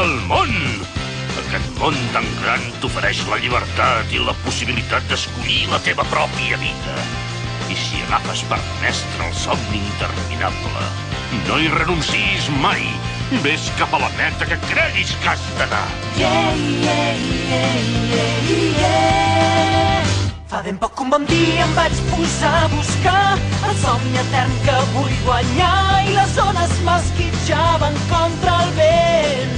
el món. Aquest món tan gran t'ofereix la llibertat i la possibilitat d'escollir la teva pròpia vida. I si agafes per mestre el somni interminable, no hi renuncis mai. Ves cap a la meta que creguis que has d'anar. Fa ben poc un bon dia em vaig posar a buscar el somni etern que vull guanyar i les ones m'esquitxaven contra el vent.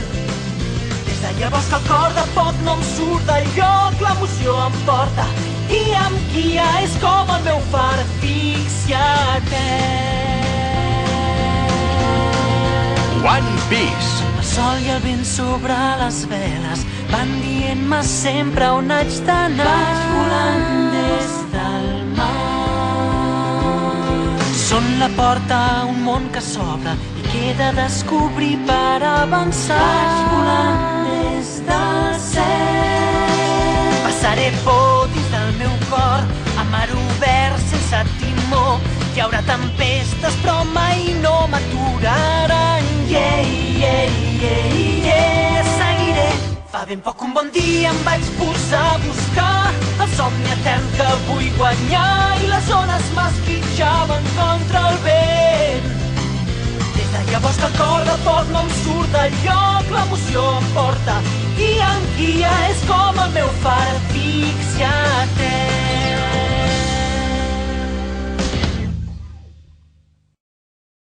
Des de llavors que el cor de pot no em surt del lloc, l'emoció em porta i em guia, és com el meu far fix i etern. One Piece. El sol i el vent sobre les veles van dient-me sempre on haig d'anar. Vaig volant des del mar. Són la porta a un món que s'obre i queda descobrir per avançar. Vaig volant des del cel. Passaré por dins del meu cor, a mar obert sense timó. Hi haurà tempestes però mai no m'aturaran. Seguiré. Fa ben poc un bon dia em vaig posar a buscar el somni etern que vull guanyar i les ones m'esquitxaven contra el vent. Des de llavors que el cor de foc no em surt del lloc, l'emoció em porta i em guia, és com el meu far fix i etern.